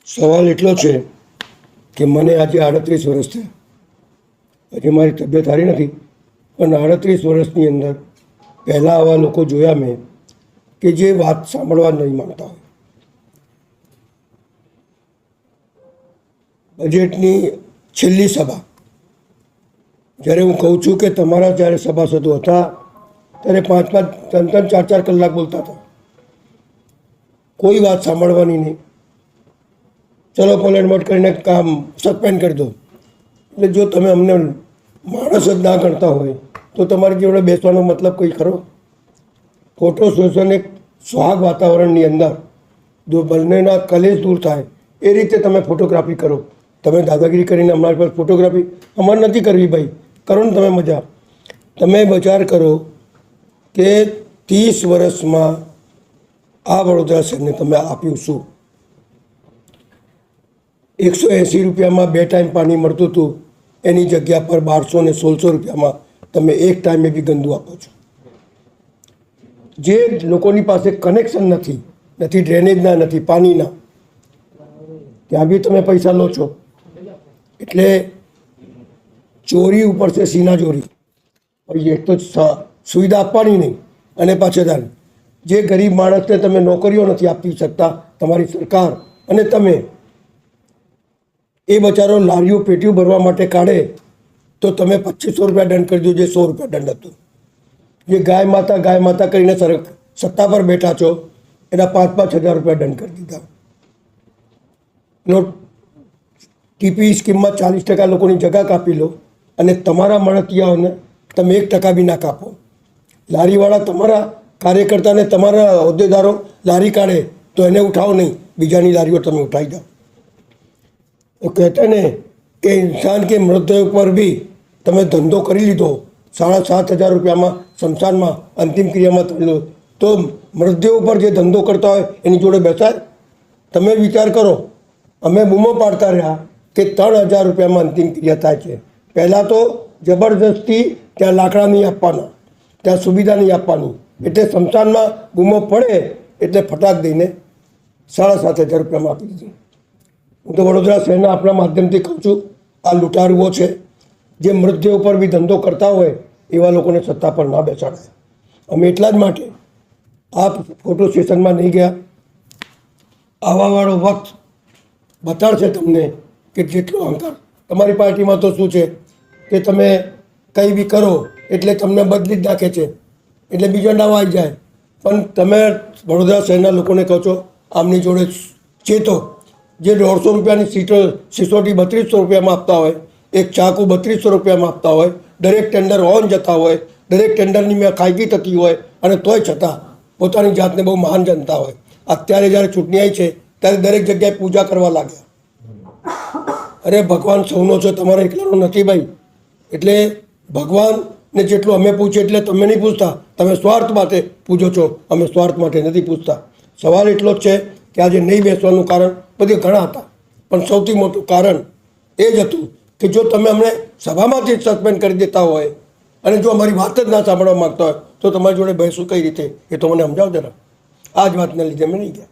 સવાલ એટલો છે કે મને આજે 38 વર્ષ થયા. હજી મારી તબિયત સારી નથી, પણ 38 વર્ષની અંદર પહેલાં આવા લોકો જોયા મેં કે જે વાત સાંભળવા નહીં માંગતા હોય. બજેટની છેલ્લી સભા જ્યારે હું કહું છું કે તમારા જ્યારે સભાસદો હતા ત્યારે 5-5, 3-3, 4-4 કલાક બોલતા હતા. કોઈ વાત સાંભળવાની નહીં. ચલો પલટમટ કરીને કામ સસ્પેન્ડ કરી દો. એટલે જો તમે અમને માણસ જ ના ગણતા હોય તો તમારી જોડે બેસવાનો મતલબ કોઈ ખરો? ફોટો સેશન એક સુહાગ વાતાવરણની અંદર જો બંનેના કલેશ દૂર થાય એ રીતે તમે ફોટોગ્રાફી કરો. તમે દાદાગીરી કરીને અમારી પાસે ફોટોગ્રાફી અમારે નથી કરવી ભાઈ, કરો ને તમે મજા. તમે વિચાર કરો કે 30 વર્ષમાં આ વડોદરા શહેરને તમે આપ્યું શું? 180 રૂપિયામાં 2 ટાઈમ પાણી મળતું હતું, એની જગ્યા પર 1200 ને 1600 રૂપિયામાં તમે એક ટાઈમે બી ગંદુ આપો છો. જે લોકોની પાસે કનેક્શન નથી ડ્રેનેજના, નથી પાણીના, ત્યાં બી તમે પૈસા લો છો. એટલે ચોરી ઉપર છે સીના ચોરી. પછી એક તો સુવિધા આપવાની નહીં અને પાછળ જે ગરીબ માણસને તમે નોકરીઓ નથી આપી શકતા તમારી સરકાર, અને તમે એ બચારો લારીઓ પેટીઓ ભરવા માટે કાઢે તો તમે 2500 રૂપિયા દંડ કરી દો, જે 100 રૂપિયા દંડ હતું. જે ગાય માતા કરીને સત્તા પર બેઠા છો એના 5-5 હજાર રૂપિયા દંડ કરી દીધા. ટીપી સ્કીમમાં 40% લોકોની જગા કાપી લો અને તમારા મળતિયાઓને તમે 1% બી ના કાપો. લારીવાળા તમારા કાર્યકર્તાને તમારા હોદ્દેદારો લારી કાઢે તો એને ઉઠાવો નહીં, બીજાની લારીઓ તમે ઉઠાવી દો. તો કહેતા ને કે ઇન્સાન કે મૃતદેહ પર બી તમે ધંધો કરી લીધો, 7,500 રૂપિયામાં સ્મશાનમાં અંતિમ ક્રિયામાં થયેલો, તો મૃતદેહ ઉપર જે ધંધો કરતા હોય એની જોડે બેસાય? તમે વિચાર કરો. અમે બૂમો પાડતા રહ્યા કે 3,000 રૂપિયામાં અંતિમ ક્રિયા થાય છે. પહેલાં તો જબરદસ્તી ત્યાં લાકડા નહીં આપવાના, ત્યાં સુવિધા નહીં આપવાની, એટલે સ્મશાનમાં બૂમો પડે એટલે ફટાક દઈને 7,500 રૂપિયામાં આપી દીધી. હું તો વડોદરા શહેરના આપણા માધ્યમથી કહું છું, આ લૂંટારુઓ છે જે મૃતદેહ ઉપર બી ધંધો કરતા હોય એવા લોકોને સત્તા પર ના બેસાડાય. અમે એટલા જ માટે આ ફોટો સેશનમાં નહીં ગયા. આવાવાળો વખત બતાડશે તમને કે જેટલો અહંકાર તમારી પાર્ટીમાં. તો શું છે કે તમે કંઈ બી કરો એટલે તમને બદલી જ નાખે છે, એટલે બીજો નામ આવી જાય. પણ તમે વડોદરા શહેરના લોકોને કહો છો આમની જોડે ચેતો. જે 150 રૂપિયાની સિસોટી 3200 રૂપિયામાં આપતા હોય, એક ચાકુ 3200 રૂપિયામાં આપતા હોય, દરેક ટેન્ડર ઓન જતા હોય, દરેક ટેન્ડરની મેં ખાયગી થતી હોય, અને તોય છતાં પોતાની જાતને બહુ મહાન જનતા હોય. અત્યારે જ્યારે ચૂંટણી આવી છે ત્યારે દરેક જગ્યાએ પૂજા કરવા લાગ્યા. અરે ભગવાન સૌનો છે, તમારા એકલાનો નથી ભાઈ. એટલે ભગવાનને જેટલું અમે પૂછીએ એટલે તમે નહીં પૂછતા. તમે સ્વાર્થ માટે પૂછો છો, અમે સ્વાર્થ માટે નથી પૂછતા. સવાલ એટલો જ છે કે આજે નહીં બેસવાનું કારણ બધે ઘણા હતા, પણ સૌથી મોટું કારણ એ જ હતું કે જો તમે અમને સભામાંથી જ સસ્પેન્ડ કરી દેતા હોય અને જો અમારી વાત જ ના સાંભળવા માગતા હોય તો તમારી જોડે બેસું કઈ રીતે એ તો મને સમજાવો જરા. આ જ વાતને લીધે અમે નહીં ગયા.